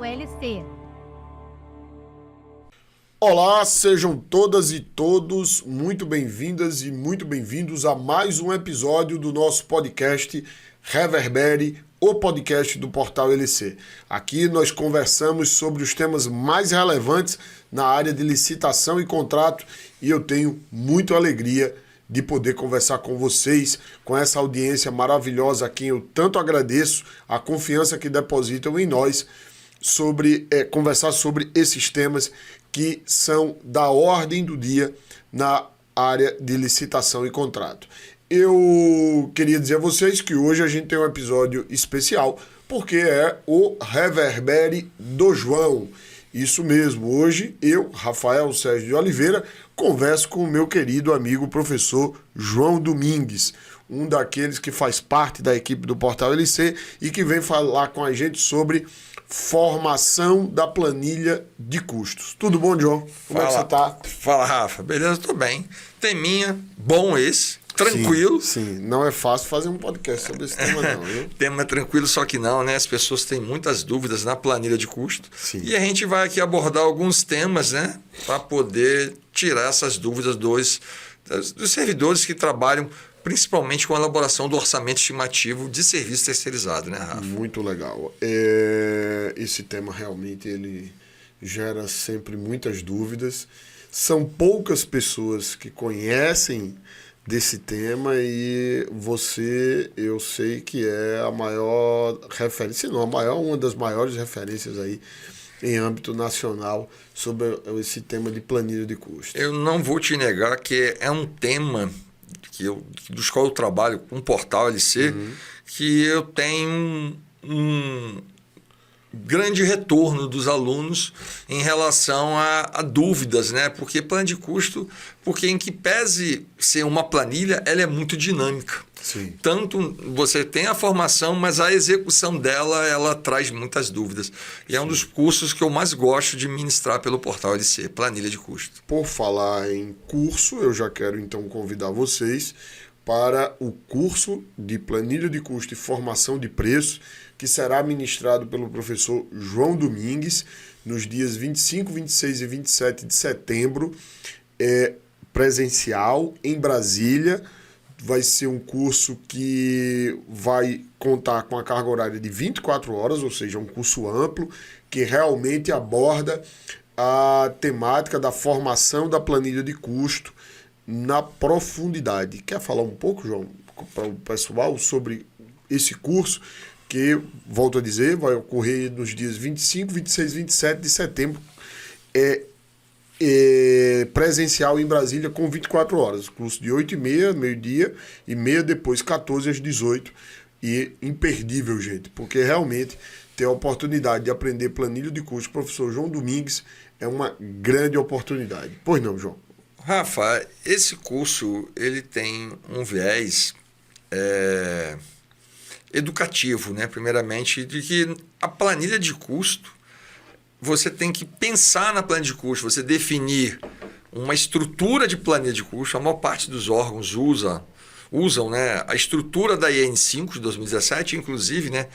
Portal LC. Olá, sejam todas e todos muito bem-vindas e muito bem-vindos a mais um episódio do nosso podcast Reverbere, o podcast do Portal LC. Aqui nós conversamos sobre os temas mais relevantes na área de licitação e contrato e eu tenho muita alegria de poder conversar com vocês, com essa audiência maravilhosa a quem eu tanto agradeço, a confiança que depositam em nós, conversar sobre esses temas que são da ordem do dia na área de licitação e contrato. Eu queria dizer a vocês que hoje a gente tem um episódio especial, porque é o Reverbere do João. Isso mesmo, hoje eu, Rafael Sérgio de Oliveira, converso com o meu querido amigo professor João Domingues, um daqueles que faz parte da equipe do Portal LC e que vem falar com a gente sobre formação da planilha de custos. Tudo bom, João? Como é que você tá? Fala, Rafa. Beleza? Tô bem. Teminha, bom esse, tranquilo. Sim, não é fácil fazer um podcast sobre esse tema não, viu? Tema tranquilo, só que não, né? As pessoas têm muitas dúvidas na planilha de custo. Sim. E a gente vai aqui abordar alguns temas, né? Para poder tirar essas dúvidas dos servidores que trabalham principalmente com a elaboração do orçamento estimativo de serviço terceirizado, né, Rafa? Muito legal. Esse tema realmente ele gera sempre muitas dúvidas. São poucas pessoas que conhecem desse tema e você, eu sei que é a maior referência, se não a maior, uma das maiores referências aí em âmbito nacional sobre esse tema de planilha de custos. Eu não vou te negar que é um tema dos quais eu trabalho com o Portal LC, que eu tenho um grande retorno dos alunos em relação a dúvidas, né? Porque plano de custo, porque em que pese ser uma planilha, ela é muito dinâmica. Sim. Tanto você tem a formação, mas a execução dela, ela traz muitas dúvidas. E é um dos cursos que eu mais gosto de ministrar pelo Portal LC, planilha de custo. Por falar em curso, eu já quero então convidar vocês para o curso de planilha de custo e formação de preço, que será ministrado pelo professor João Domingues nos dias 25, 26 e 27 de setembro, presencial em Brasília. Vai ser um curso que vai contar com a carga horária de 24 horas, ou seja, um curso amplo, que realmente aborda a temática da formação da planilha de custo na profundidade. Quer falar um pouco, João, para o pessoal sobre esse curso, que, volto a dizer, vai ocorrer nos dias 25, 26 e 27 de setembro, presencial em Brasília com 24 horas, curso de 8h30, meio-dia, e meia depois, 14 às 18, e imperdível, gente, porque realmente ter a oportunidade de aprender planilha de custo com o professor João Domingues é uma grande oportunidade. Pois não, João? Rafa, esse curso ele tem um viés educativo, né? Primeiramente, de que a planilha de custo, você tem que pensar na planilha de custo, você definir uma estrutura de planilha de custo. A maior parte dos órgãos usam, né, a estrutura da IN5 de 2017, inclusive, né,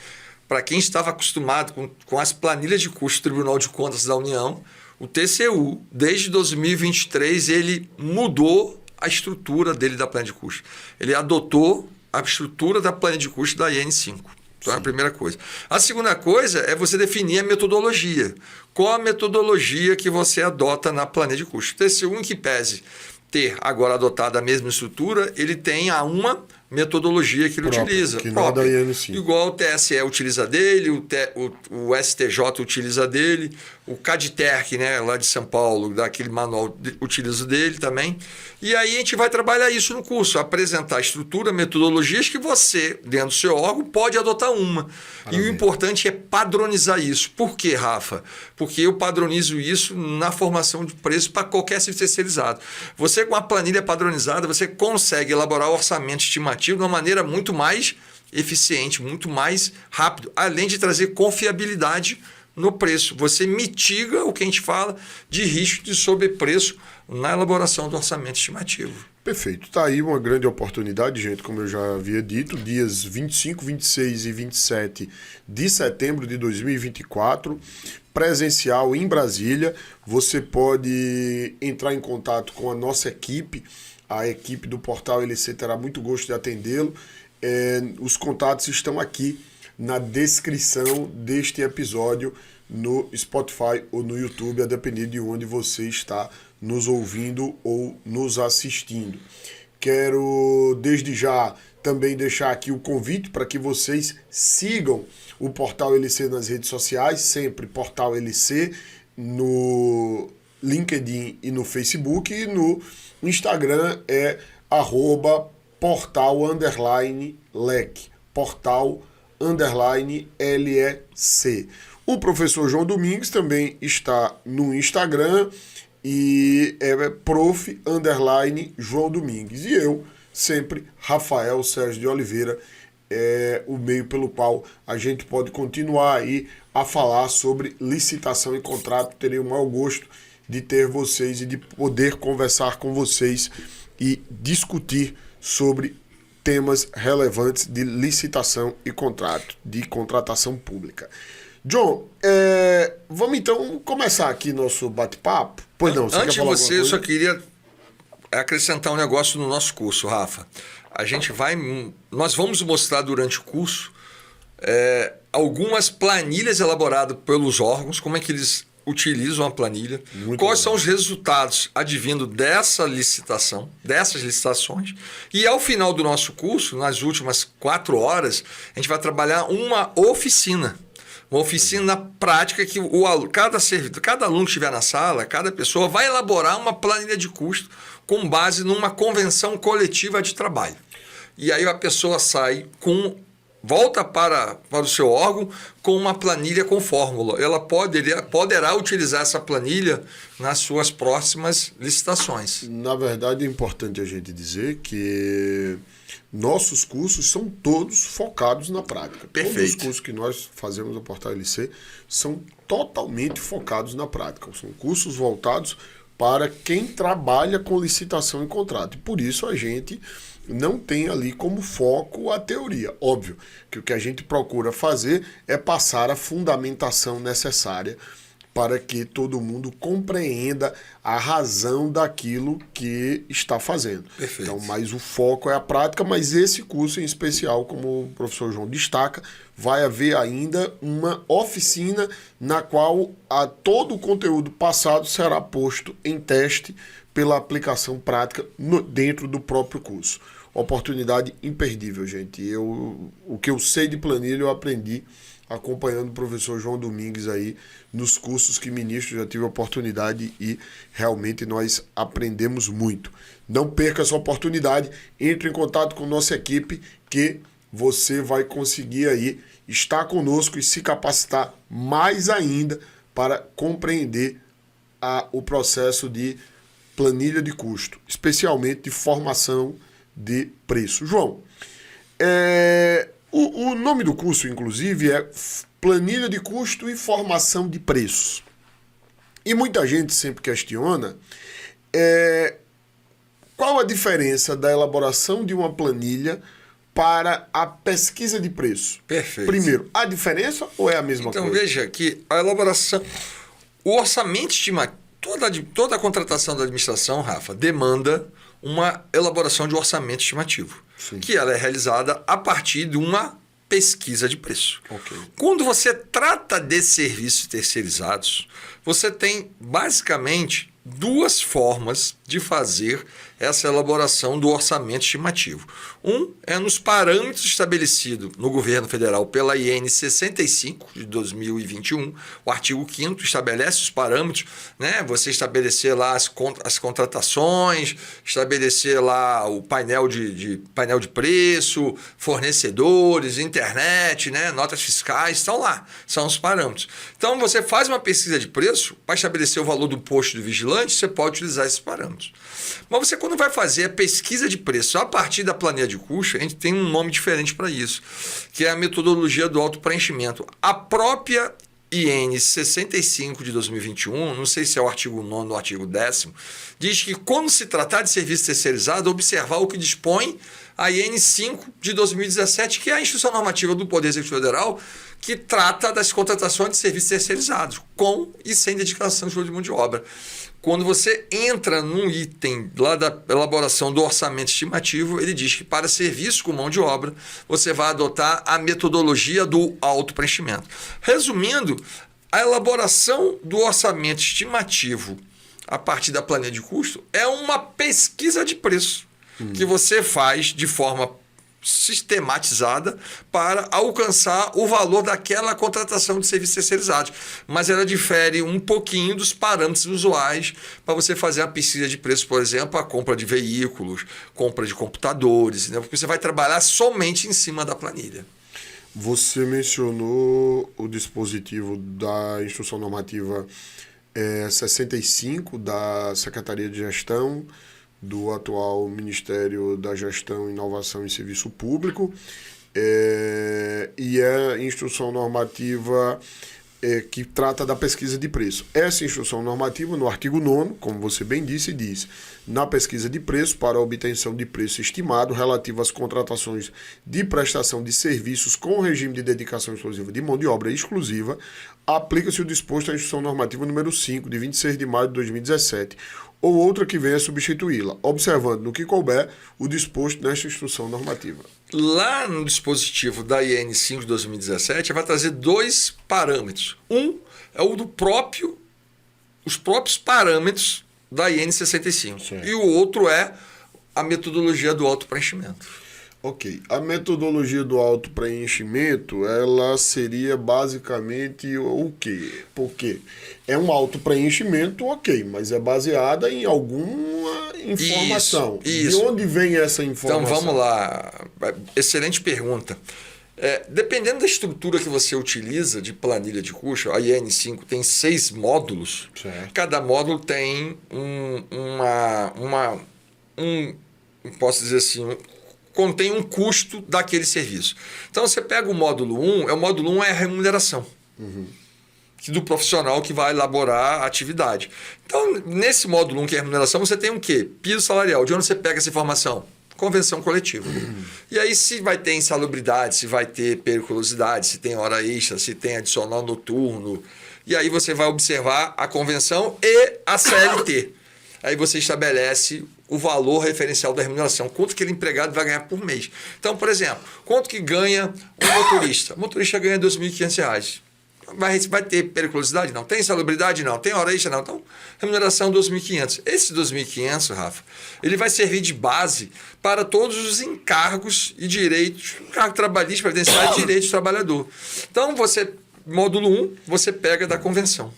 para quem estava acostumado com as planilhas de custo do Tribunal de Contas da União, o TCU, desde 2023, ele mudou a estrutura dele da planilha de custo. Ele adotou a estrutura da planilha de custo da IN5. Então, é a primeira coisa. A segunda coisa é você definir a metodologia. Qual a metodologia que você adota na planilha de custo? O TCU, em que pese ter agora adotado a mesma estrutura, ele tem uma metodologia que ele utiliza. Que não é da IN5. Igual o TSE utiliza dele, o STJ utiliza dele, o CADTERC, né, lá de São Paulo, daquele manual, utiliza dele também. E aí a gente vai trabalhar isso no curso, apresentar estrutura, metodologias que você, dentro do seu órgão, pode adotar uma. Maravilha. E o importante é padronizar isso. Por quê, Rafa? Porque eu padronizo isso na formação de preço para qualquer serviço terceirizado. Você, com a planilha padronizada, você consegue elaborar o orçamento estimativo de uma maneira muito mais eficiente, muito mais rápido, além de trazer confiabilidade no preço. Você mitiga o que a gente fala de risco de sobrepreço na elaboração do orçamento estimativo. Perfeito. Está aí uma grande oportunidade, gente, como eu já havia dito, dias 25, 26 e 27 de setembro de 2024, presencial em Brasília. Você pode entrar em contato com a nossa equipe, a equipe do Portal LC terá muito gosto de atendê-lo. Os contatos estão aqui na descrição deste episódio no Spotify ou no YouTube, a depender de onde você está nos ouvindo ou nos assistindo. Quero desde já também deixar aqui o convite para que vocês sigam o Portal LC nas redes sociais, sempre Portal LC no LinkedIn e no Facebook, e no Instagram é @portal_lec, portal_LEC. O professor João Domingues também está no Instagram e é prof_João Domingues. E eu, sempre, Rafael Sérgio de Oliveira, é o meio pelo qual a gente pode continuar aí a falar sobre licitação e contrato. Terei o maior gosto de ter vocês e de poder conversar com vocês e discutir sobre temas relevantes de licitação e contrato, de contratação pública. John, vamos então começar aqui nosso bate-papo. Pois não, antes de você, eu só queria acrescentar um negócio no nosso curso, Rafa. Nós vamos mostrar durante o curso algumas planilhas elaboradas pelos órgãos, como é que eles utilizam a planilha, quais são os resultados advindo dessas licitações. E ao final do nosso curso, nas últimas 4 horas, a gente vai trabalhar uma oficina. Uma oficina prática que cada aluno que estiver na sala, cada pessoa vai elaborar uma planilha de custo com base numa convenção coletiva de trabalho. E aí a pessoa volta para o seu órgão com uma planilha com fórmula. Ela poderá utilizar essa planilha nas suas próximas licitações. Na verdade, é importante a gente dizer que nossos cursos são todos focados na prática. Perfeito. Todos os cursos que nós fazemos no Portal LC são totalmente focados na prática. São cursos voltados para quem trabalha com licitação e contrato. E por isso a gente não tem ali como foco a teoria. Óbvio que o que a gente procura fazer é passar a fundamentação necessária para que todo mundo compreenda a razão daquilo que está fazendo. Perfeito. Então, mas o foco é a prática, mas esse curso em especial, como o professor João destaca, vai haver ainda uma oficina na qual todo o conteúdo passado será posto em teste pela aplicação prática dentro do próprio curso. Oportunidade imperdível, gente. O que eu sei de planilha eu aprendi acompanhando o professor João Domingues aí nos cursos que ministro, já tive a oportunidade e realmente nós aprendemos muito. Não perca essa oportunidade, entre em contato com nossa equipe que você vai conseguir aí estar conosco e se capacitar mais ainda para compreender o processo de planilha de custo, especialmente de formação de preço. João, o nome do curso, inclusive, é Planilha de Custo e Formação de Preços. E muita gente sempre questiona qual a diferença da elaboração de uma planilha para a pesquisa de preço. Perfeito. Primeiro, há diferença ou é a mesma coisa? Então, veja que a elaboração... O orçamento estimativo, toda a contratação da administração, Rafa, demanda uma elaboração de orçamento estimativo. Sim. Que ela é realizada a partir de uma pesquisa de preço. Okay. Quando você trata de serviços terceirizados, você tem basicamente 2 formas de fazer essa elaboração do orçamento estimativo. Um é nos parâmetros estabelecidos no governo federal pela IN 65 de 2021, o artigo 5º estabelece os parâmetros, né? Você estabelecer lá as contratações, estabelecer lá o painel de preço, fornecedores, internet, né? Notas fiscais, estão lá, são os parâmetros. Então você faz uma pesquisa de preço para estabelecer o valor do posto do vigilante, você pode utilizar esses parâmetros. Mas você, quando vai fazer a pesquisa de preço a partir da planilha de custo, a gente tem um nome diferente para isso, que é a metodologia do autopreenchimento. A própria IN 65 de 2021, não sei se é o artigo 9º ou o artigo 10º, diz que quando se tratar de serviço terceirizado, observar o que dispõe a IN 5 de 2017, que é a Instrução Normativa do Poder Executivo Federal, que trata das contratações de serviços terceirizados, com e sem dedicação de mão de obra. Quando você entra num item lá da elaboração do orçamento estimativo, ele diz que para serviço com mão de obra, você vai adotar a metodologia do autopreenchimento. Resumindo, a elaboração do orçamento estimativo a partir da planilha de custo é uma pesquisa de preço que você faz de forma sistematizada para alcançar o valor daquela contratação de serviços terceirizados. Mas ela difere um pouquinho dos parâmetros usuais para você fazer a pesquisa de preço, por exemplo, a compra de veículos, compra de computadores, né? Porque você vai trabalhar somente em cima da planilha. Você mencionou o dispositivo da Instrução Normativa 65 da Secretaria de Gestão do atual Ministério da Gestão, Inovação e Serviço Público, e é a instrução normativa que trata da pesquisa de preço. Essa instrução normativa, no artigo 9º, como você bem disse, diz: na pesquisa de preço, para a obtenção de preço estimado relativo às contratações de prestação de serviços com regime de dedicação exclusiva de mão de obra exclusiva, aplica-se o disposto à instrução normativa número 5, de 26 de maio de 2017, ou outra que venha substituí-la, observando no que couber o disposto nesta instrução normativa. Lá no dispositivo da IN 5 de 2017, vai trazer dois parâmetros. Um é o os próprios parâmetros da IN 65. Certo. E o outro é a metodologia do autopreenchimento. Ok. A metodologia do autopreenchimento, ela seria basicamente o quê? Porque é um autopreenchimento, ok, mas é baseada em alguma informação. Isso. De onde vem essa informação? Então, vamos lá. Excelente pergunta. Dependendo da estrutura que você utiliza de planilha de custo, a IN 5 tem 6 módulos. Certo. Cada módulo tem posso dizer assim, contém um custo daquele serviço. Então, você pega o módulo 1, o módulo 1 é a remuneração do profissional que vai elaborar a atividade. Então, nesse módulo 1, que é a remuneração, você tem o quê? Piso salarial. De onde você pega essa informação? Convenção coletiva. E aí, se vai ter insalubridade, se vai ter periculosidade, se tem hora extra, se tem adicional noturno. E aí você vai observar a convenção e a CLT. Aí você estabelece o valor referencial da remuneração, quanto que aquele empregado vai ganhar por mês. Então, por exemplo, quanto que ganha um motorista? O motorista ganha R$ 2.500. Vai ter periculosidade? Não. Tem insalubridade? Não. Tem hora extra? Não. Então, remuneração R$ 2.500. Esse R$ 2.500, Rafa, ele vai servir de base para todos os encargos e direitos, encargo trabalhista, previdenciário e direito do trabalhador. Então, módulo 1, você pega da convenção.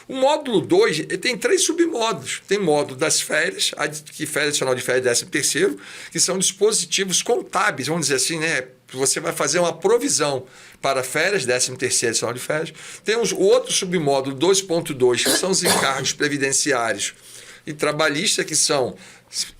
O módulo 2 tem 3 submódulos. Tem módulo das férias, que férias adicional de férias 13º, que são dispositivos contábeis, vamos dizer assim, né? Você vai fazer uma provisão para férias, 13º adicional de férias. Tem o outro submódulo 2.2, que são os encargos previdenciários e trabalhistas, que são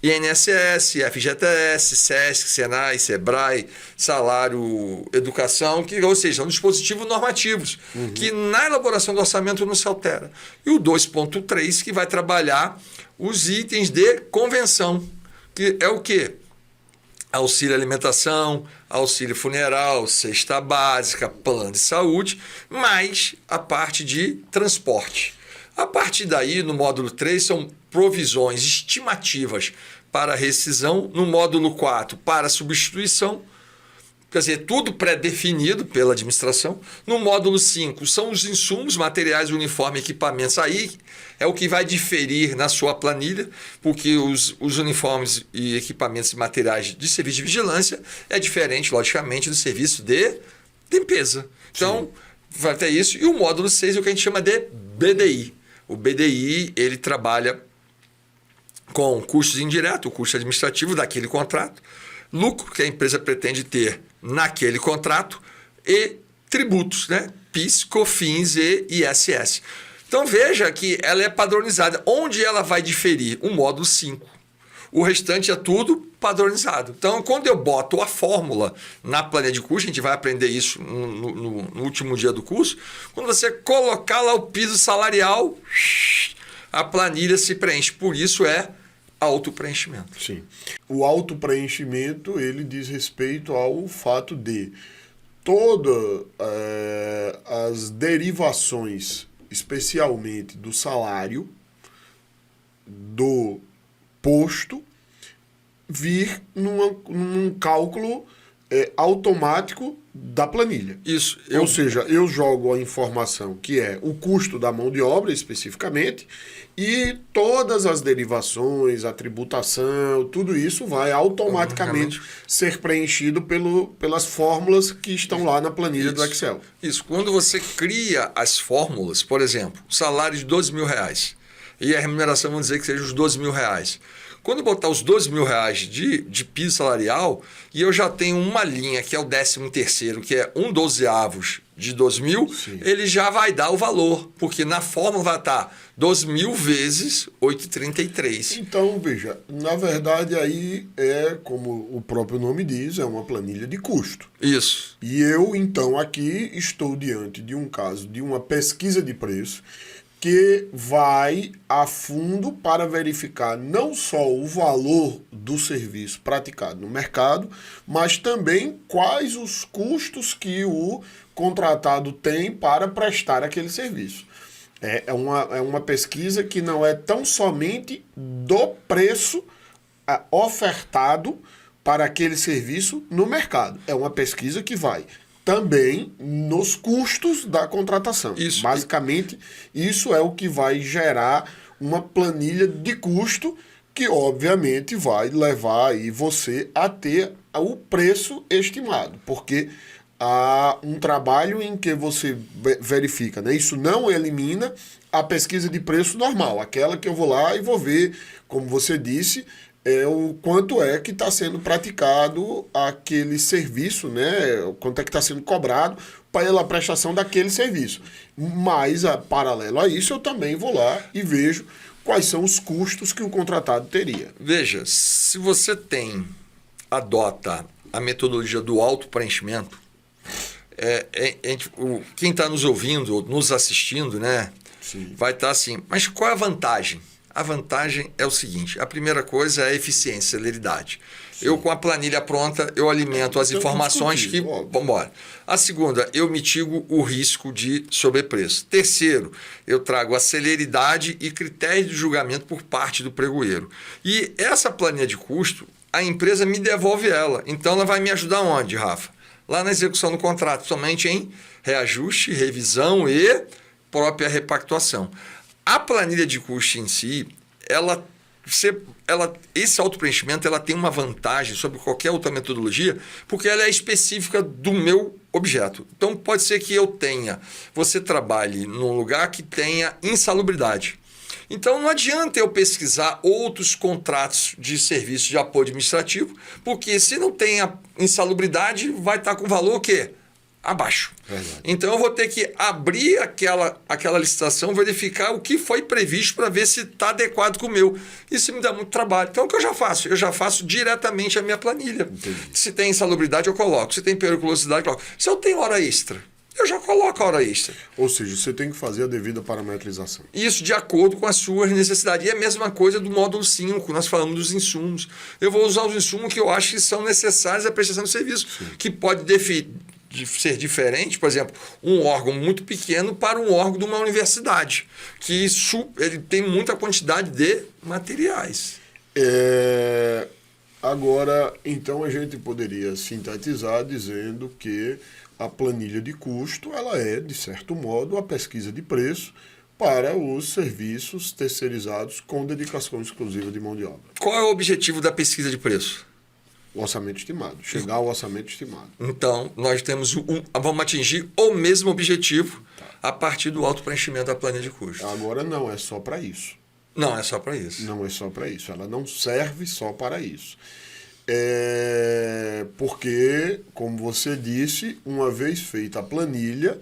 INSS, FGTS, SESC, SENAI, SEBRAE, salário, educação, ou seja, são dispositivos normativos, que na elaboração do orçamento não se altera. E o 2.3, que vai trabalhar os itens de convenção, que é o quê? Auxílio alimentação, auxílio funeral, cesta básica, plano de saúde, mais a parte de transporte. A partir daí, no módulo 3, são provisões estimativas para rescisão. No módulo 4, para substituição. Quer dizer, tudo pré-definido pela administração. No módulo 5, são os insumos, materiais, uniforme, equipamentos. Aí é o que vai diferir na sua planilha, porque os uniformes e equipamentos e materiais de serviço de vigilância é diferente, logicamente, do serviço de limpeza. Então, vai ter isso. E o módulo 6 é o que a gente chama de BDI. O BDI, ele trabalha com custos indiretos, o custo administrativo daquele contrato, lucro que a empresa pretende ter naquele contrato e tributos, né? PIS, COFINS e ISS. Então veja que ela é padronizada. Onde ela vai diferir? O módulo 5. O restante é tudo padronizado. Então, quando eu boto a fórmula na planilha de custo, a gente vai aprender isso no último dia do curso, quando você colocar lá o piso salarial, a planilha se preenche. Por isso é autopreenchimento. Sim. O autopreenchimento, ele diz respeito ao fato de todas as derivações, especialmente do salário, do posto, vir num cálculo automático da planilha. Isso. Ou seja, eu jogo a informação que é o custo da mão de obra, especificamente, e todas as derivações, a tributação, tudo isso vai automaticamente ser preenchido pelas fórmulas que estão lá na planilha do Excel. Isso. Quando você cria as fórmulas, por exemplo, salário de R$12.000 e a remuneração, vamos dizer que seja os R$12.000. Quando eu botar os R$12.000 de piso salarial e eu já tenho uma linha que é o 13º, que é 1/12 de 2.000, ele já vai dar o valor, porque na fórmula vai estar 2.000 vezes 8,33. Então, veja, na verdade aí é, como o próprio nome diz, é uma planilha de custo. Isso. E eu, então, aqui estou diante de um caso de uma pesquisa de preço que vai a fundo para verificar não só o valor do serviço praticado no mercado, mas também quais os custos que o contratado tem para prestar aquele serviço. É uma pesquisa que não é tão somente do preço ofertado para aquele serviço no mercado. É uma pesquisa que vai também nos custos da contratação. Isso. Basicamente, isso é o que vai gerar uma planilha de custo que, obviamente, vai levar aí você a ter o preço estimado. Porque há um trabalho em que você verifica, né? Isso não elimina a pesquisa de preço normal, aquela que eu vou lá e vou ver, como você disse, o quanto é que está sendo praticado aquele serviço, né? O quanto é que está sendo cobrado pela prestação daquele serviço. Mas, paralelo a isso, eu também vou lá e vejo quais são os custos que o contratado teria. Veja, se você adota a metodologia do autopreenchimento, quem está nos ouvindo ou nos assistindo, né, vai estar assim, mas qual é a vantagem? A vantagem é o seguinte, a primeira coisa é a eficiência, celeridade. Sim. Eu, com a planilha pronta, eu alimento as informações que... Vamos embora. A segunda, eu mitigo o risco de sobrepreço. Terceiro, eu trago a celeridade e critério de julgamento por parte do pregoeiro. E essa planilha de custo, a empresa me devolve ela. Então, ela vai me ajudar onde, Rafa? Lá na execução do contrato, somente em reajuste, revisão e própria repactuação. A planilha de custo em si, esse autopreenchimento ela tem uma vantagem sobre qualquer outra metodologia, porque ela é específica do meu objeto. Então, pode ser que você trabalhe num lugar que tenha insalubridade. Então, não adianta eu pesquisar outros contratos de serviço de apoio administrativo, porque se não tem a insalubridade, vai estar com valor o quê? Abaixo. Verdade. Então eu vou ter que abrir aquela licitação, verificar o que foi previsto para ver se está adequado com o meu. Isso me dá muito trabalho. Então o que eu já faço? Eu já faço diretamente a minha planilha. Entendi. Se tem insalubridade, eu coloco. Se tem periculosidade, eu coloco. Se eu tenho hora extra, eu já coloco a hora extra. Ou seja, você tem que fazer a devida parametrização. Isso de acordo com as suas necessidades. E é a mesma coisa do módulo 5, nós falamos dos insumos. Eu vou usar os insumos que eu acho que são necessários à prestação de serviço, que pode ser diferente, por exemplo, um órgão muito pequeno para um órgão de uma universidade, que ele tem muita quantidade de materiais. Agora, então, a gente poderia sintetizar dizendo que a planilha de custo ela é, de certo modo, a pesquisa de preço para os serviços terceirizados com dedicação exclusiva de mão de obra. Qual é o objetivo da pesquisa de preço? O orçamento estimado, chegar ao orçamento estimado. Então, nós vamos atingir o mesmo objetivo a partir do autopreenchimento da planilha de custos. Agora não é só para isso. Não é só para isso. Não é só para isso. Ela não serve só para isso. Porque, como você disse, uma vez feita a planilha,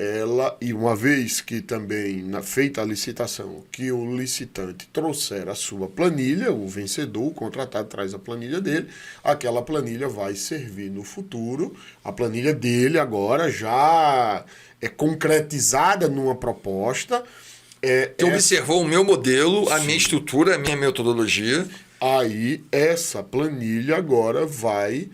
ela, e uma vez que também, feita a licitação, que o licitante trouxer a sua planilha, o vencedor, o contratado traz a planilha dele, aquela planilha vai servir no futuro, a planilha dele agora já é concretizada numa proposta. Que observou o meu modelo, a minha estrutura, a minha metodologia. Aí essa planilha agora vai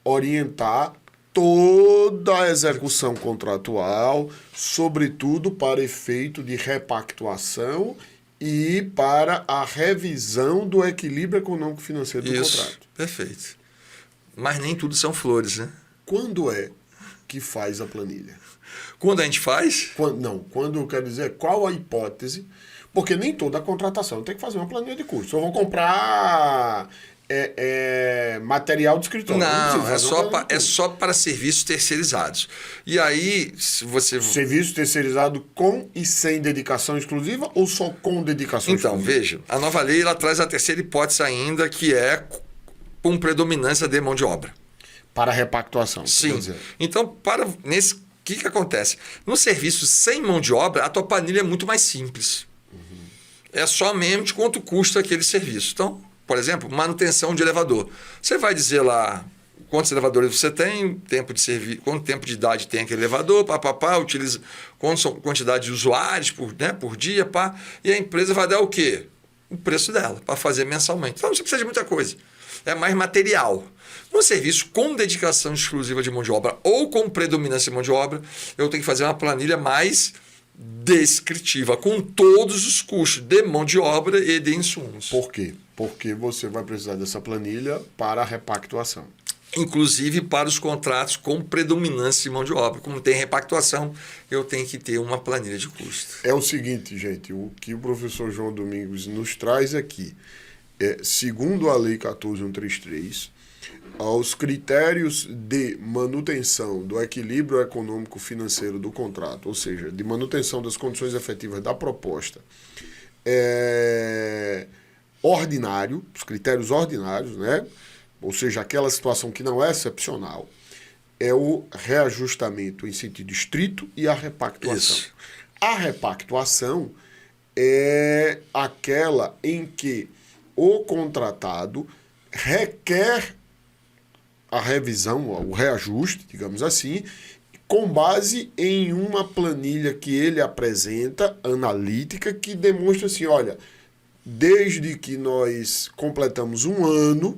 orientar toda a execução contratual, sobretudo para efeito de repactuação e para a revisão do equilíbrio econômico-financeiro do contrato. Perfeito. Mas nem tudo são flores, né? Quando é que faz a planilha? Quando a gente faz? Quando eu quero dizer qual a hipótese, porque nem toda a contratação tem que fazer uma planilha de custos. Eu vou comprar material de escritório. Não, é só para serviços terceirizados. E aí, se você... Serviço terceirizado com e sem dedicação exclusiva ou só com dedicação exclusiva? Então, veja, a nova lei ela traz a terceira hipótese ainda, que é com predominância de mão de obra. Para repactuação. Sim. Então, o que acontece? No serviço sem mão de obra, a tua planilha é muito mais simples. É somente quanto custa aquele serviço. Então, por exemplo, manutenção de elevador. Você vai dizer lá quantos elevadores você tem, tempo de serviço, quanto tempo de idade tem aquele elevador, utiliza quantidade de usuários por dia, e a empresa vai dar o quê? O preço dela, para fazer mensalmente. Então, não precisa de muita coisa. É mais material. No serviço com dedicação exclusiva de mão de obra ou com predominância de mão de obra, eu tenho que fazer uma planilha mais descritiva, com todos os custos de mão de obra e de insumos. Por quê? Porque você vai precisar dessa planilha para a repactuação. Inclusive para os contratos com predominância de mão de obra. Como tem repactuação, eu tenho que ter uma planilha de custo. É o seguinte, gente, o que o professor João Domingos nos traz aqui, segundo a Lei 14.133, aos critérios de manutenção do equilíbrio econômico-financeiro do contrato, ou seja, de manutenção das condições efetivas da proposta, ordinário, os critérios ordinários, né? Ou seja, aquela situação que não é excepcional, é o reajustamento em sentido estrito e a repactuação. Isso. A repactuação é aquela em que o contratado requer a revisão, o reajuste, digamos assim, com base em uma planilha que ele apresenta, analítica, que demonstra assim, olha, desde que nós completamos um ano,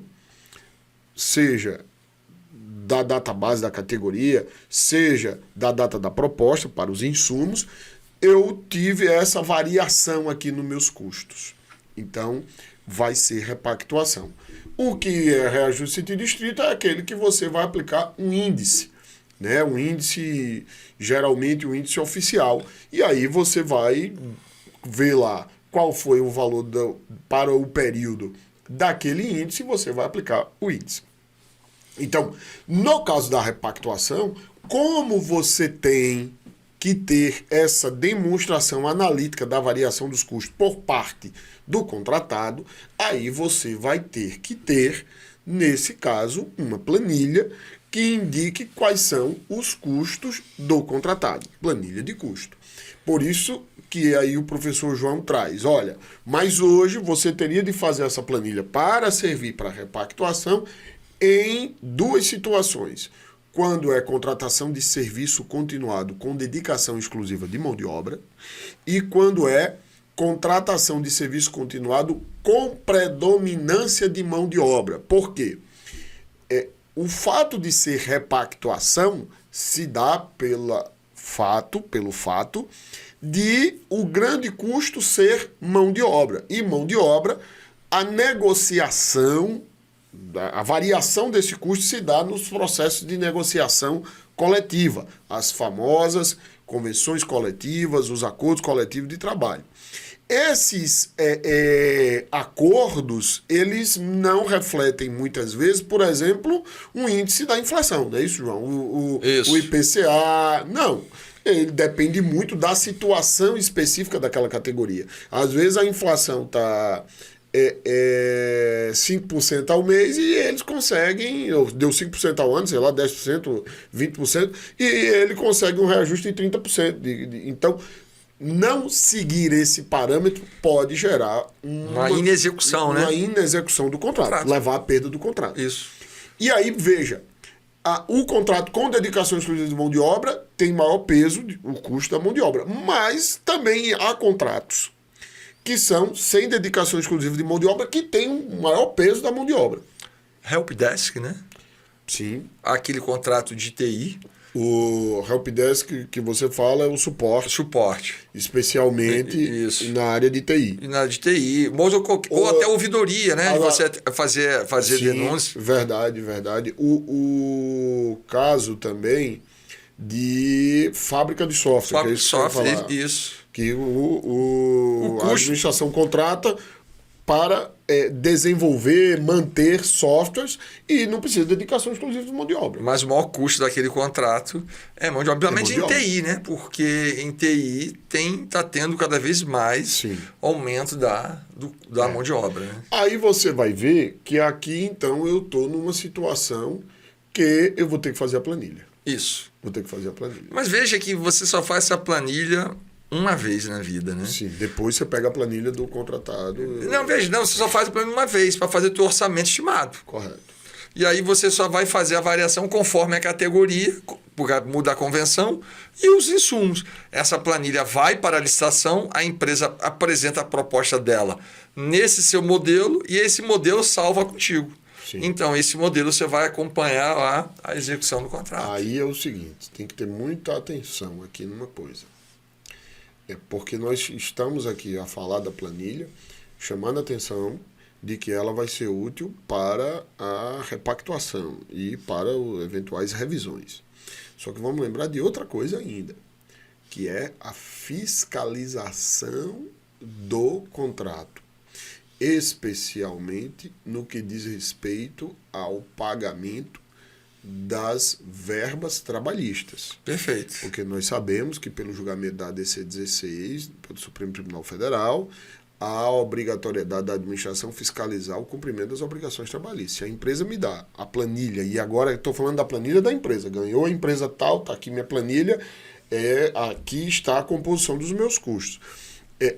seja da data base da categoria, seja da data da proposta para os insumos, eu tive essa variação aqui nos meus custos. Então, vai ser repactuação. O que é reajuste sentido estrito é aquele que você vai aplicar um índice, né? Um índice, geralmente um índice oficial. E aí você vai ver lá qual foi o valor para o período daquele índice e você vai aplicar o índice. Então, no caso da repactuação, como você tem que ter essa demonstração analítica da variação dos custos por parte do contratado, aí você vai ter que ter, nesse caso, uma planilha que indique quais são os custos do contratado, planilha de custo. Por isso que aí o professor João traz, olha, mas hoje você teria de fazer essa planilha para servir para repactuação em duas situações. Quando é contratação de serviço continuado com dedicação exclusiva de mão de obra e quando é contratação de serviço continuado com predominância de mão de obra. Por quê? O fato de ser repactuação se dá pelo fato de o grande custo ser mão de obra. E mão de obra, a negociação, a variação desse custo se dá nos processos de negociação coletiva, as famosas convenções coletivas, os acordos coletivos de trabalho. Esses acordos, eles não refletem muitas vezes, por exemplo, um índice da inflação, não é isso, João? O IPCA, não. Ele depende muito da situação específica daquela categoria. Às vezes a inflação está 5% ao mês e eles conseguem, deu 5% ao ano, sei lá, 10%, 20%, e ele consegue um reajuste de 30%. Então, não seguir esse parâmetro pode gerar uma inexecução, uma inexecução do contrato, levar à perda do contrato. Isso. E aí, veja, o contrato com dedicação exclusiva de mão de obra tem maior peso, o custo da mão de obra, mas também há contratos que são sem dedicação exclusiva de mão de obra, que tem um maior peso da mão de obra. Helpdesk, né? Sim. Aquele contrato de TI. O Helpdesk que você fala é o suporte. Suporte. Especialmente na área de TI. E na área de TI. Ou até ouvidoria, né? Você fazer sim, denúncia. Verdade. O caso também de fábrica de software. Fábrica de software, isso. Que a administração contrata para desenvolver, manter softwares e não precisa de dedicação exclusiva de mão de obra. Mas o maior custo daquele contrato é mão de obra. Obviamente em TI, né? Porque em TI está tendo cada vez mais aumento da mão de obra. Né? Aí você vai ver que aqui, então, eu estou numa situação que eu vou ter que fazer a planilha. Isso. Vou ter que fazer a planilha. Mas veja que você só faz essa planilha uma vez na vida, né? Sim, depois você pega a planilha do contratado. Não, você só faz a planilha uma vez para fazer o teu orçamento estimado. Correto. E aí você só vai fazer a variação conforme a categoria, porque muda a convenção, e os insumos. Essa planilha vai para a licitação, a empresa apresenta a proposta dela nesse seu modelo e esse modelo salva contigo. Sim. Então, esse modelo você vai acompanhar lá a execução do contrato. Aí é o seguinte, tem que ter muita atenção aqui numa coisa. Porque nós estamos aqui a falar da planilha, chamando a atenção de que ela vai ser útil para a repactuação e para eventuais revisões. Só que vamos lembrar de outra coisa ainda, que é a fiscalização do contrato, especialmente no que diz respeito ao pagamento das verbas trabalhistas. Perfeito. Porque nós sabemos que pelo julgamento da ADC 16, pelo Supremo Tribunal Federal, há obrigatoriedade da administração fiscalizar o cumprimento das obrigações trabalhistas. Se a empresa me dá a planilha, e agora estou falando da planilha da empresa, ganhou a empresa tal, está aqui minha planilha, aqui está a composição dos meus custos.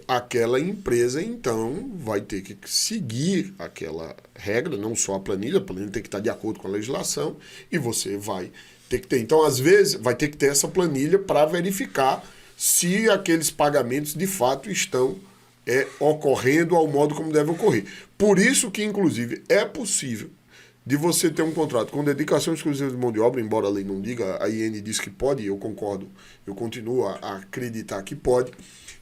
Aquela empresa, então, vai ter que seguir aquela regra, não só a planilha tem que estar de acordo com a legislação, e você vai ter que ter. Então, às vezes, vai ter que ter essa planilha para verificar se aqueles pagamentos, de fato, estão ocorrendo ao modo como deve ocorrer. Por isso que, inclusive, é possível de você ter um contrato com dedicação exclusiva de mão de obra, embora a lei não diga, a IN diz que pode, eu concordo, eu continuo a acreditar que pode,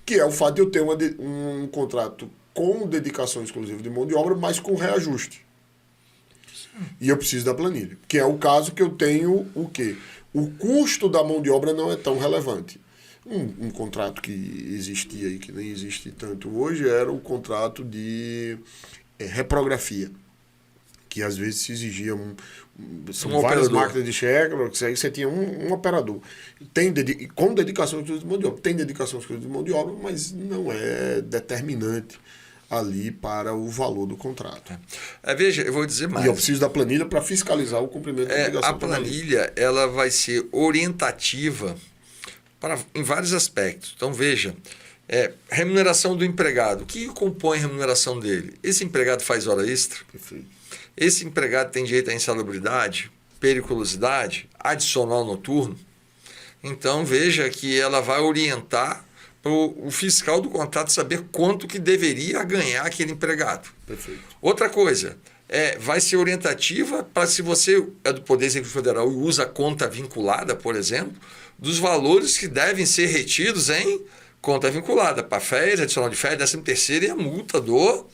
que é o fato de eu ter um contrato com dedicação exclusiva de mão de obra, mas com reajuste. E eu preciso da planilha. Que é o caso que eu tenho o quê? O custo da mão de obra não é tão relevante. Um contrato que existia e que nem existe tanto hoje era o contrato de reprografia, que às vezes se exigia são várias máquinas de cheque, você tinha um operador. Com dedicação exclusiva de mão de obra. Tem dedicação exclusiva de mão de obra, mas não é determinante ali para o valor do contrato. Veja, eu vou dizer mais. E eu preciso da planilha para fiscalizar o cumprimento da obrigação. A planilha ela vai ser orientativa em vários aspectos. Então, veja, remuneração do empregado. O que compõe a remuneração dele? Esse empregado faz hora extra? Perfeito. Esse empregado tem direito à insalubridade, periculosidade, adicional noturno? Então, veja que ela vai orientar para o fiscal do contrato saber quanto que deveria ganhar aquele empregado. Perfeito. Outra coisa, vai ser orientativa para se você é do Poder Executivo Federal e usa conta vinculada, por exemplo, dos valores que devem ser retidos em conta vinculada, para férias, adicional de férias, 13º e a multa do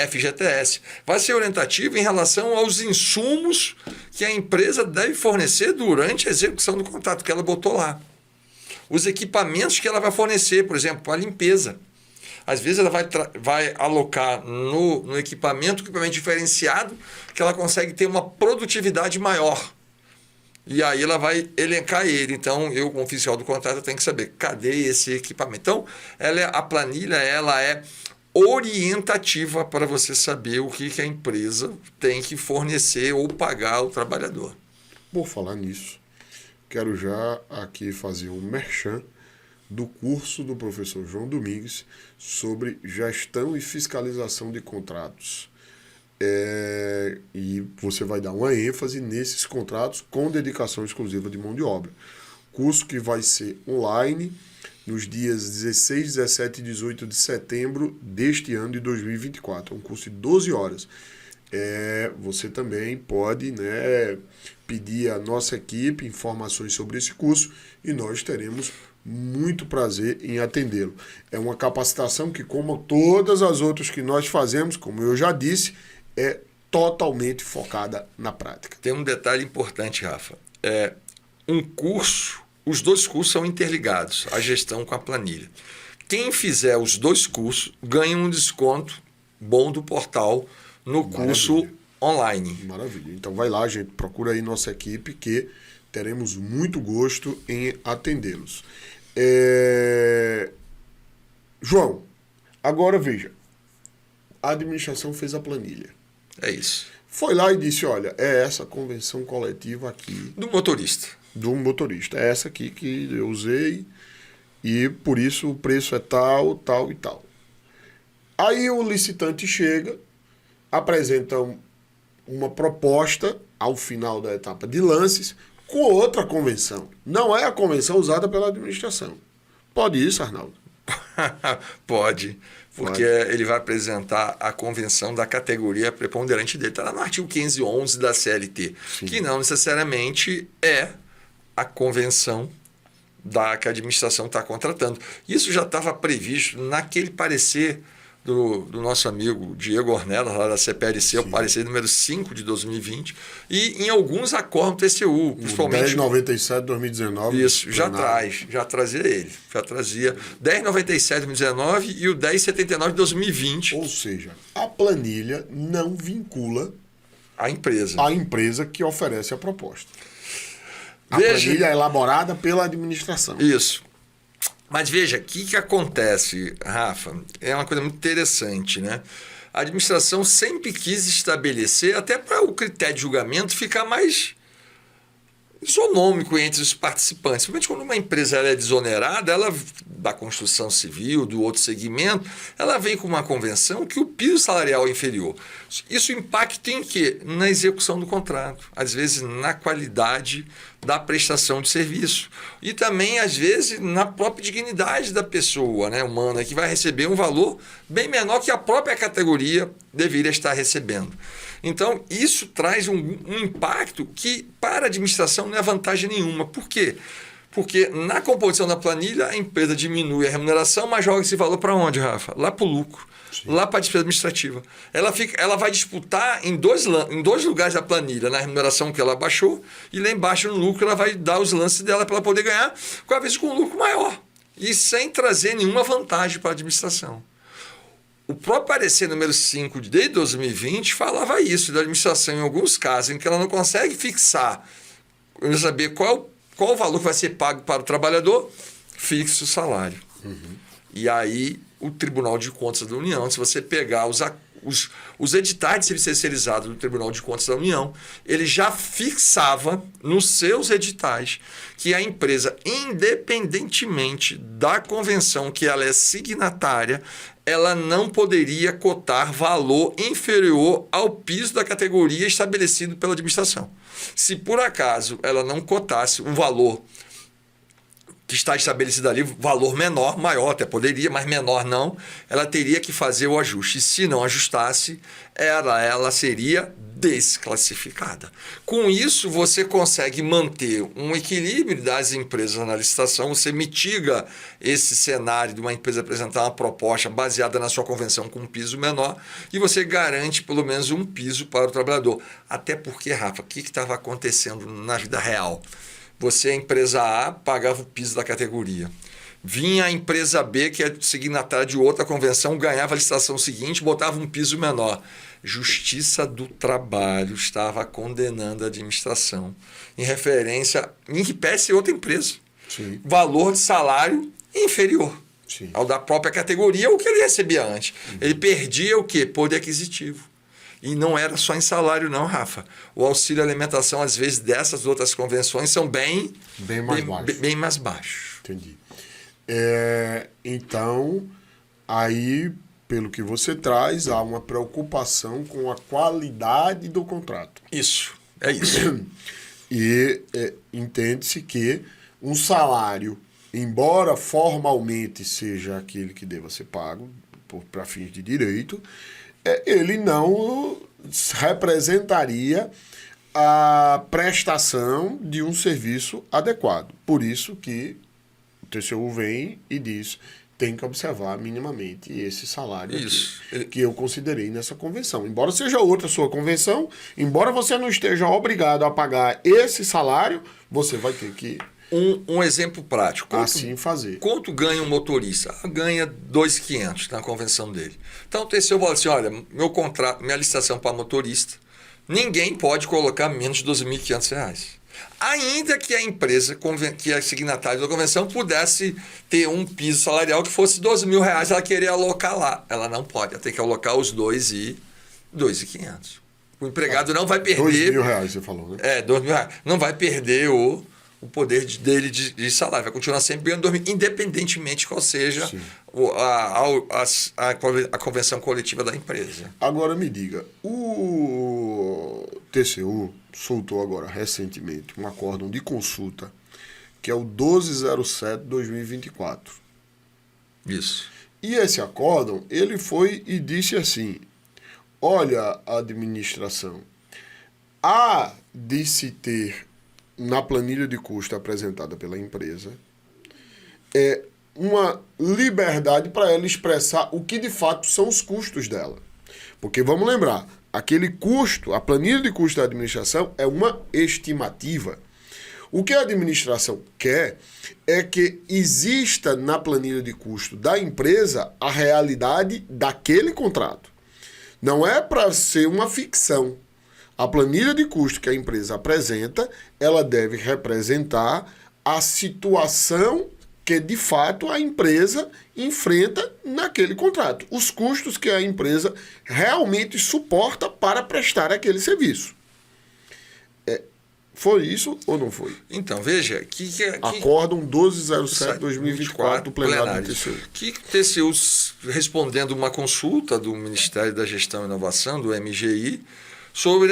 FGTS. Vai ser orientativo em relação aos insumos que a empresa deve fornecer durante a execução do contrato que ela botou lá. Os equipamentos que ela vai fornecer, por exemplo, a limpeza. Às vezes ela vai alocar no equipamento diferenciado que ela consegue ter uma produtividade maior. E aí ela vai elencar ele. Então, eu, como oficial do contrato, tenho que saber cadê esse equipamento. Então, a planilha ela é orientativa para você saber o que a empresa tem que fornecer ou pagar ao trabalhador. Por falar nisso, quero já aqui fazer um merchan do curso do professor João Domingues sobre gestão e fiscalização de contratos. E você vai dar uma ênfase nesses contratos com dedicação exclusiva de mão de obra. Curso que vai ser online nos dias 16, 17 e 18 de setembro deste ano de 2024. É um curso de 12 horas. Você também pode, né, pedir à nossa equipe informações sobre esse curso e nós teremos muito prazer em atendê-lo. É uma capacitação que, como todas as outras que nós fazemos, como eu já disse, é totalmente focada na prática. Tem um detalhe importante, Rafa. Os dois cursos são interligados, a gestão com a planilha. Quem fizer os dois cursos ganha um desconto bom do portal no curso online. Maravilha. Então vai lá, gente, procura aí nossa equipe que teremos muito gosto em atendê-los. João, agora veja, a administração fez a planilha. É isso. Foi lá e disse, olha, é essa convenção coletiva aqui. Do motorista. Do motorista. É essa aqui que eu usei e por isso o preço é tal, tal e tal. Aí o licitante chega, apresenta uma proposta ao final da etapa de lances com outra convenção. Não é a convenção usada pela administração. Pode isso, Arnaldo? Pode, porque ele vai apresentar a convenção da categoria preponderante dele. Está lá no artigo 511 da CLT, Sim. que não necessariamente é a convenção que a administração está contratando. Isso já estava previsto naquele parecer do nosso amigo Diego Ornella, lá da CPLC, o parecer número 5 de 2020, e em alguns acordos do TCU, principalmente... 1097 de 2019. Isso, já trazia ele. Já trazia 1097 de 2019 e o 1079 de 2020. Ou seja, a planilha não vincula a empresa que oferece a proposta. A planilha é elaborada pela administração. Isso. Mas veja, o que acontece, Rafa? É uma coisa muito interessante, né? A administração sempre quis estabelecer, até para o critério de julgamento ficar mais isonômico entre os participantes. Principalmente quando uma empresa é desonerada, ela da construção civil, do outro segmento, ela vem com uma convenção que o piso salarial é inferior. Isso impacta em quê? Na execução do contrato, às vezes na qualidade da prestação de serviço e também, às vezes, na própria dignidade da pessoa, né, humana, que vai receber um valor bem menor que a própria categoria deveria estar recebendo. Então, isso traz um impacto que, para a administração, não é vantagem nenhuma. Por quê? Porque na composição da planilha, a empresa diminui a remuneração, mas joga esse valor para onde, Rafa? Lá para o lucro, Sim. lá para a despesa administrativa. Ela vai disputar em dois lugares da planilha, na remuneração que ela baixou, e lá embaixo no lucro ela vai dar os lances dela para ela poder ganhar, com um lucro maior, e sem trazer nenhuma vantagem para a administração. O próprio parecer número 5 de 2020 falava isso, da administração, em alguns casos, em que ela não consegue fixar, saber qual o valor que vai ser pago para o trabalhador, fixa o salário. Uhum. E aí, o Tribunal de Contas da União, se você pegar os editais de serviço terceirizado do Tribunal de Contas da União, ele já fixava nos seus editais que a empresa, independentemente da convenção que ela é signatária, ela não poderia cotar valor inferior ao piso da categoria estabelecido pela administração. Se por acaso ela não cotasse um valor que está estabelecido ali, valor menor, maior até poderia, mas menor não, ela teria que fazer o ajuste. E se não ajustasse, ela seria desclassificada. Com isso, você consegue manter um equilíbrio das empresas na licitação, você mitiga esse cenário de uma empresa apresentar uma proposta baseada na sua convenção com um piso menor e você garante pelo menos um piso para o trabalhador. Até porque, Rafa, o que estava acontecendo na vida real? Você, a empresa A, pagava o piso da categoria. Vinha a empresa B, que é signatária de outra convenção, ganhava a licitação seguinte, botava um piso menor. Justiça do Trabalho estava condenando a administração em referência, em que peça outra empresa. Sim. Valor de salário inferior. Sim. Ao da própria categoria, o que ele recebia antes. Ele perdia o quê? Poder aquisitivo. E não era só em salário, não, Rafa. O auxílio alimentação, às vezes, dessas outras convenções são bem mais baixos. Entendi. Então, aí, pelo que você traz, há uma preocupação com a qualidade do contrato. Isso, é isso. E entende-se que um salário, embora formalmente seja aquele que deva ser pago para fins de direito, ele não representaria a prestação de um serviço adequado. Por isso que o TCU vem e diz: tem que observar minimamente esse salário aqui, que eu considerei nessa convenção. Embora seja outra sua convenção, embora você não esteja obrigado a pagar esse salário, você vai ter que... Um exemplo prático. Assim fazer. Quanto ganha um motorista? Ganha 2.500 na convenção dele. Então o TCU fala assim: olha, meu contrato, minha licitação para motorista, ninguém pode colocar menos de R$ 2.500. Ainda que a empresa, que é signatária da convenção, pudesse ter um piso salarial que fosse R$ 2.000, ela queria alocar lá. Ela não pode, ela tem que alocar os 2.500. O empregado não vai perder... R$ 2.000, você falou, né? R$ 2.000. Não vai perder o poder dele de salário. Vai continuar sempre ganhando 2.000, independentemente qual seja a convenção coletiva da empresa. Agora me diga, o TCU soltou agora recentemente um acórdão de consulta que é o 1207/2024. Isso. E esse acórdão, ele foi e disse assim: olha, administração, há de se ter na planilha de custo apresentada pela empresa uma liberdade para ela expressar o que de fato são os custos dela. Porque vamos lembrar, aquele custo, a planilha de custo da administração é uma estimativa. O que a administração quer é que exista na planilha de custo da empresa a realidade daquele contrato. Não é para ser uma ficção. A planilha de custo que a empresa apresenta, ela deve representar a situação que, de fato, a empresa enfrenta naquele contrato. Os custos que a empresa realmente suporta para prestar aquele serviço. Foi isso ou não foi? Então, veja... Acórdão 1207/2024 do plenário do TCU. Que o TCU, respondendo uma consulta do Ministério da Gestão e Inovação, do MGI, sobre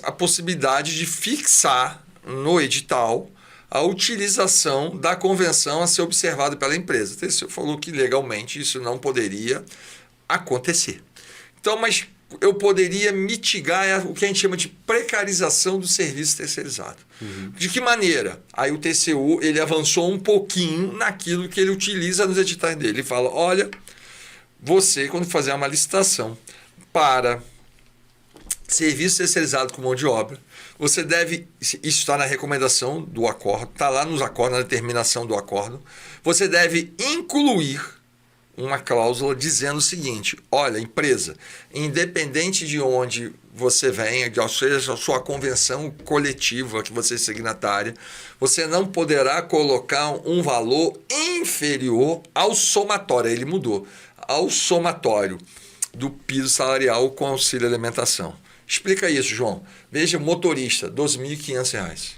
a possibilidade de fixar no edital a utilização da convenção a ser observada pela empresa. O TCU falou que legalmente isso não poderia acontecer. Então, mas eu poderia mitigar o que a gente chama de precarização do serviço terceirizado. De que maneira? Aí o TCU ele avançou um pouquinho naquilo que ele utiliza nos editais dele. Ele fala: olha, você, quando fazer uma licitação para serviço terceirizado com mão de obra, você deve, isso está na recomendação do acordo, está lá nos acordos, na determinação do acordo, você deve incluir uma cláusula dizendo o seguinte: olha, empresa, independente de onde você venha, seja a sua convenção coletiva que você é signatária, você não poderá colocar um valor inferior ao somatório, ele mudou, ao somatório do piso salarial com auxílio alimentação. Explica isso, João. Veja, motorista, R$ 2.500.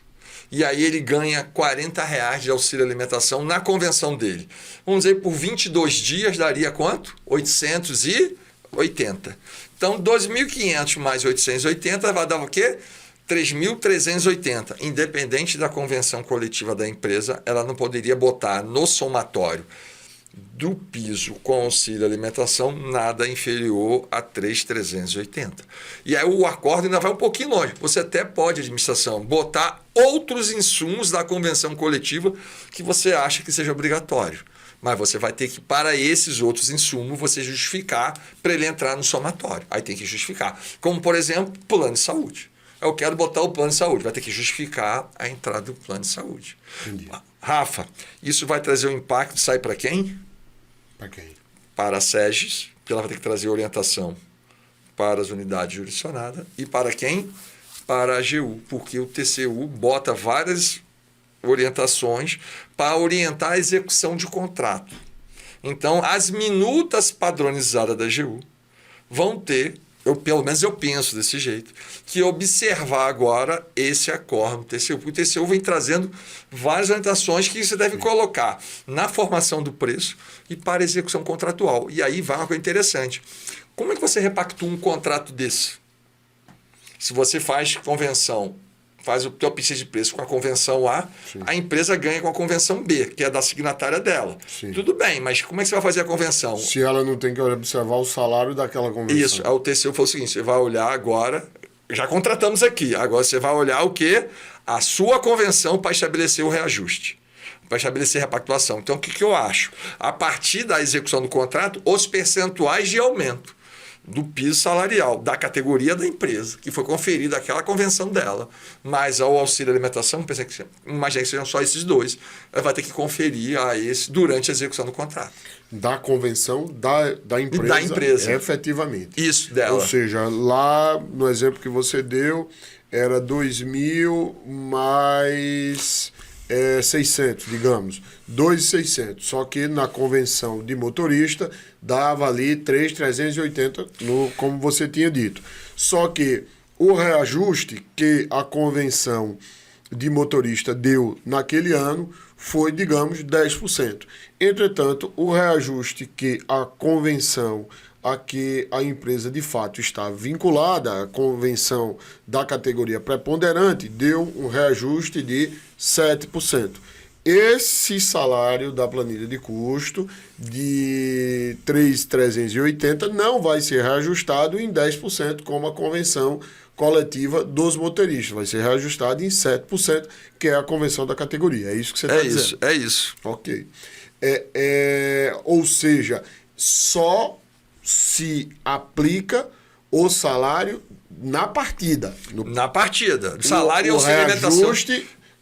E aí ele ganha R$ 40 de auxílio alimentação na convenção dele. Vamos dizer, por 22 dias daria quanto? 880. Então, 2.500 mais 880 vai dar o quê? 3.380. Independente da convenção coletiva da empresa, ela não poderia botar no somatório do piso com auxílio alimentação nada inferior a 3.380. E aí o acordo ainda vai um pouquinho longe. Você até pode, administração, botar outros insumos da convenção coletiva que você acha que seja obrigatório. Mas você vai ter que, para esses outros insumos, você justificar para ele entrar no somatório. Aí tem que justificar. Como, por exemplo, plano de saúde. Eu quero botar o plano de saúde. Vai ter que justificar a entrada do plano de saúde. Entendi. Rafa, isso vai trazer um impacto, sai para quem? Para quem? Para a SEGES, que ela vai ter que trazer orientação para as unidades jurisdicionadas. E para quem? Para a AGU, porque o TCU bota várias orientações para orientar a execução de contrato. Então, as minutas padronizadas da AGU vão ter, pelo menos eu penso desse jeito, que observar agora esse acordo do TCU. Porque o TCU vem trazendo várias orientações que você deve colocar na formação do preço e para execução contratual. E aí vai uma coisa interessante. Como é que você repactua um contrato desse? Se você faz convenção, faz o teu pedido de preço com a convenção A, sim, a empresa ganha com a convenção B, que é da signatária dela. Sim. Tudo bem, mas como é que você vai fazer a convenção? Se ela não tem que observar o salário daquela convenção. Isso, o TCU falou o seguinte, você vai olhar agora, já contratamos aqui, agora você vai olhar o quê? A sua convenção para estabelecer o reajuste, para estabelecer a repactuação. Então, o que eu acho? A partir da execução do contrato, os percentuais de aumento do piso salarial, da categoria da empresa, que foi conferida aquela convenção dela, mas ao auxílio alimentação, imagina que sejam só esses dois, ela vai ter que conferir a esse durante a execução do contrato. Da convenção da empresa, da empresa. Efetivamente. Isso, dela. Ou seja, lá no exemplo que você deu, era 2.000 mais 600, digamos, 2.600. Só que na convenção de motorista dava ali 3.380, como você tinha dito. Só que o reajuste que a convenção de motorista deu naquele ano foi, digamos, 10%. Entretanto, o reajuste que a convenção a que a empresa de fato está vinculada, a convenção da categoria preponderante, deu um reajuste de 7%. Esse salário da planilha de custo de 3.380 não vai ser reajustado em 10%, como a convenção coletiva dos motoristas. Vai ser reajustado em 7%, que é a convenção da categoria. É isso que você está dizendo? É isso. Ok. Ou seja, só se aplica o salário na partida. Na partida. O salário e auxílio alimentação.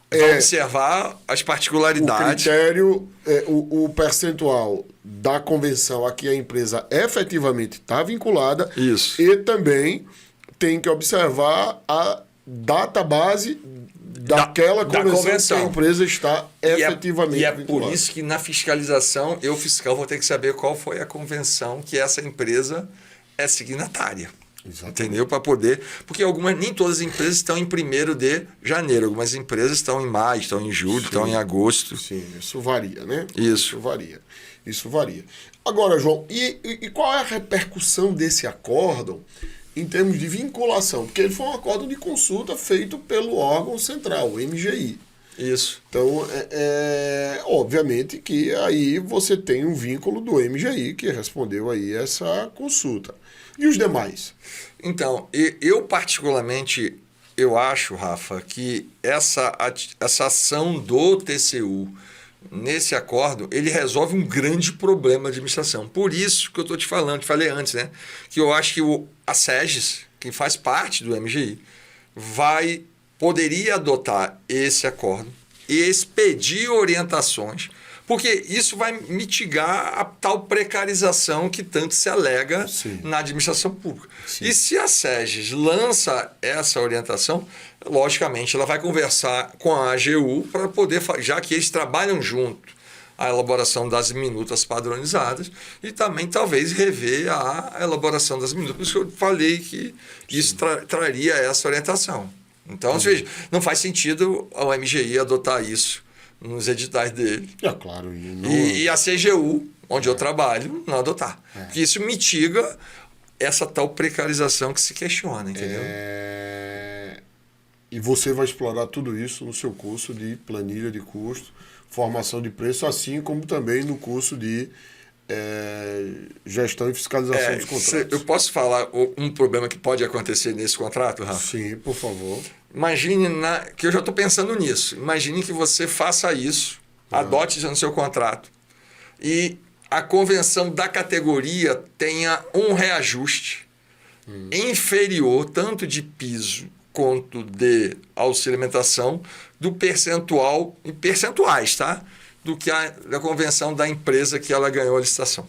Vai observar as particularidades. O critério, o percentual da convenção a que a empresa efetivamente está vinculada. Isso. E também tem que observar a database daquela convenção que a empresa está efetivamente vinculada. E é por isso que na fiscalização, eu fiscal vou ter que saber qual foi a convenção que essa empresa é signatária. Exatamente. Entendeu? Para poder. Porque nem todas as empresas estão em 1º de janeiro. Algumas empresas estão em maio, estão em julho, sim, estão em agosto. Sim, isso varia, né? Isso varia. Agora, João, e qual é a repercussão desse acórdão em termos de vinculação? Porque ele foi um acórdão de consulta feito pelo órgão central, o MGI. Isso. Então, obviamente que aí você tem um vínculo do MGI que respondeu aí essa consulta. E os demais? Então, eu particularmente, eu acho, Rafa, que essa ação do TCU nesse acordo, ele resolve um grande problema de administração. Por isso que eu estou te falei antes, né? Que eu acho que a SEGES, que faz parte do MGI, poderia adotar esse acordo e expedir orientações, porque isso vai mitigar a tal precarização que tanto se alega, sim, na administração pública. Sim. E se a SEGES lança essa orientação, logicamente ela vai conversar com a AGU para poder, já que eles trabalham junto, a elaboração das minutas padronizadas e também talvez rever a elaboração das minutas. Por isso que eu falei que isso traria essa orientação. Então, veja, não faz sentido o MGI adotar isso nos editais dele. Claro. E a CGU, onde eu trabalho, não adotar. Porque isso mitiga essa tal precarização que se questiona, entendeu? E você vai explorar tudo isso no seu curso de planilha de custo, formação de preço, assim como também no curso de gestão e fiscalização dos contratos. Eu posso falar um problema que pode acontecer nesse contrato, Rafa? Sim, por favor. Imagine, que eu já estou pensando nisso, imagine que você faça isso, adote isso no seu contrato, e a convenção da categoria tenha um reajuste inferior, tanto de piso quanto de auxílio alimentação, do percentual, em percentuais, tá? Do que a convenção da empresa que ela ganhou a licitação.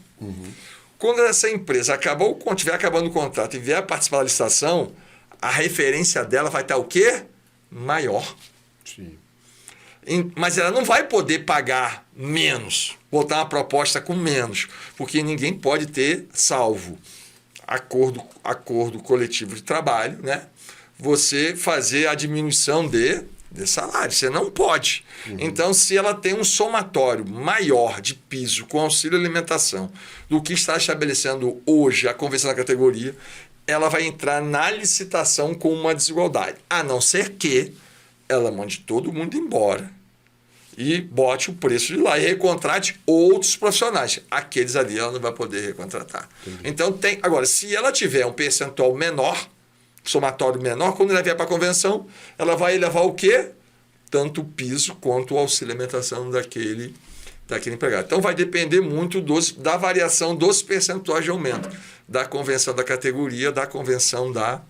Quando essa empresa estiver acabando o contrato e vier participar da licitação, a referência dela vai estar o quê? Maior. Sim. Mas ela não vai poder pagar menos, botar uma proposta com menos, porque ninguém pode ter, salvo acordo coletivo de trabalho, né? Você fazer a diminuição de salário. Você não pode. Então, se ela tem um somatório maior de piso com auxílio alimentação do que está estabelecendo hoje a convenção da categoria, ela vai entrar na licitação com uma desigualdade. A não ser que ela mande todo mundo embora e bote o preço de lá e recontrate outros profissionais. Aqueles ali ela não vai poder recontratar. Então, agora, se ela tiver um percentual menor, somatório menor, quando ela vier para a convenção, ela vai elevar o quê? Tanto o piso quanto o auxílio alimentação daquele empregado. Então, vai depender muito da variação dos percentuais de aumento da convenção da categoria, da convenção da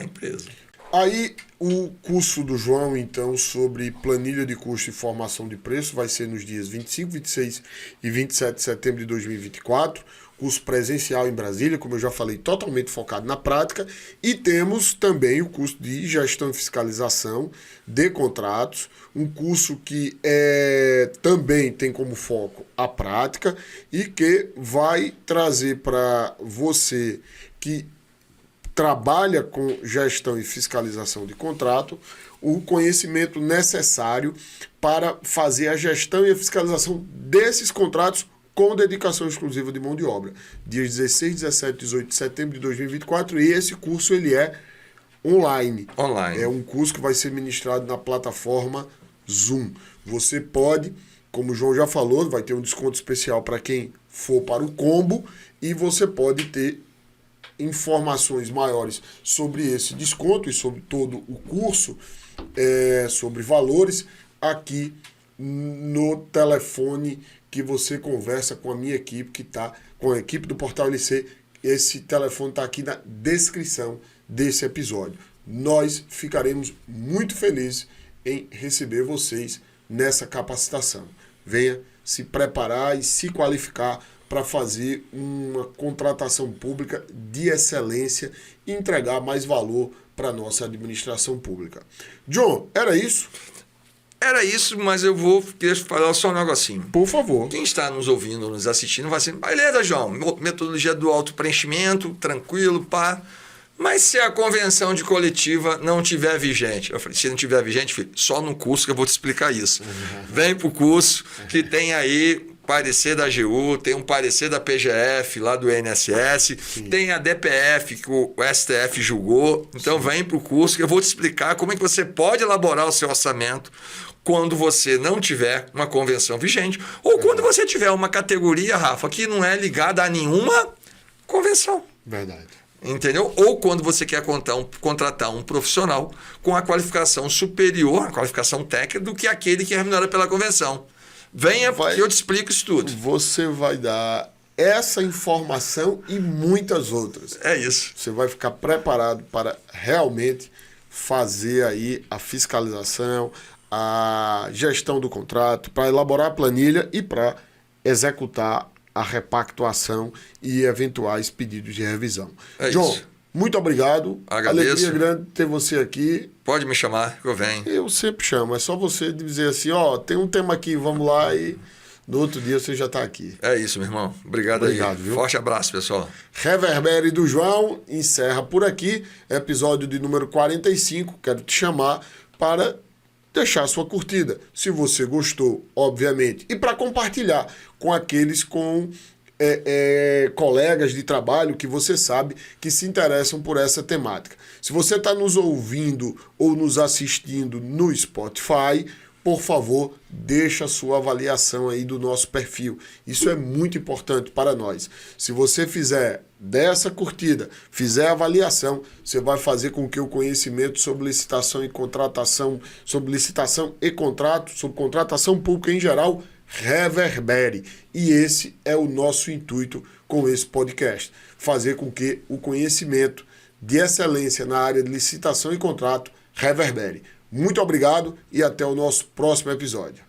empresa. Aí, o curso do João, então, sobre planilha de custo e formação de preço vai ser nos dias 25, 26 e 27 de setembro de 2024. Curso presencial em Brasília, como eu já falei, totalmente focado na prática. E temos também o curso de gestão e fiscalização de contratos, um curso que também tem como foco a prática e que vai trazer para você que trabalha com gestão e fiscalização de contrato o conhecimento necessário para fazer a gestão e a fiscalização desses contratos com dedicação exclusiva de mão de obra. Dias 16, 17 e 18 de setembro de 2024, e esse curso ele é online. É um curso que vai ser ministrado na plataforma Zoom. Você pode, como o João já falou, vai ter um desconto especial para quem for para o combo, e você pode ter informações maiores sobre esse desconto e sobre todo o curso, sobre valores, aqui no telefone que você conversa com a minha equipe, que está com a equipe do Portal LC. Esse telefone está aqui na descrição desse episódio. Nós ficaremos muito felizes em receber vocês nessa capacitação. Venha se preparar e se qualificar para fazer uma contratação pública de excelência e entregar mais valor para a nossa administração pública. John, era isso? Era isso, mas eu queria falar só um negocinho. Por favor. Quem está nos ouvindo, nos assistindo, vai ser, beleza, João, metodologia do autopreenchimento, tranquilo, pá. Mas se a convenção de coletiva não tiver vigente, eu falei, se não tiver vigente, filho, só no curso que eu vou te explicar isso. Vem para o curso que tem aí parecer da AGU, tem um parecer da PGF lá do INSS, tem a DPF que o STF julgou. Então vem para o curso que eu vou te explicar como é que você pode elaborar o seu orçamento quando você não tiver uma convenção vigente ou quando você tiver uma categoria, Rafa, que não é ligada a nenhuma convenção. Verdade. Entendeu? Ou quando você quer contratar um profissional com a qualificação superior, a qualificação técnica, do que aquele que é remunerado pela convenção. Venha, que eu te explico isso tudo. Você vai dar essa informação e muitas outras. É isso. Você vai ficar preparado para realmente fazer aí a fiscalização, a gestão do contrato, para elaborar a planilha e para executar a repactuação e eventuais pedidos de revisão. João, isso. Muito obrigado. Agradeço. Alegria grande ter você aqui. Pode me chamar, que eu venho. Eu sempre chamo. É só você dizer assim, tem um tema aqui, vamos lá, e no outro dia você já está aqui. É isso, meu irmão. Obrigado aí. Viu? Forte abraço, pessoal. Reverbere do João encerra por aqui. Episódio de número 45. Quero te chamar para deixar a sua curtida, se você gostou, obviamente, e para compartilhar com aqueles colegas de trabalho que você sabe que se interessam por essa temática. Se você está nos ouvindo ou nos assistindo no Spotify, por favor, deixa a sua avaliação aí do nosso perfil. Isso é muito importante para nós. Se você fizer dessa curtida, fizer a avaliação, você vai fazer com que o conhecimento sobre licitação e contratação, sobre licitação e contrato, sobre contratação pública em geral, reverbere. E esse é o nosso intuito com esse podcast. Fazer com que o conhecimento de excelência na área de licitação e contrato reverbere. Muito obrigado e até o nosso próximo episódio.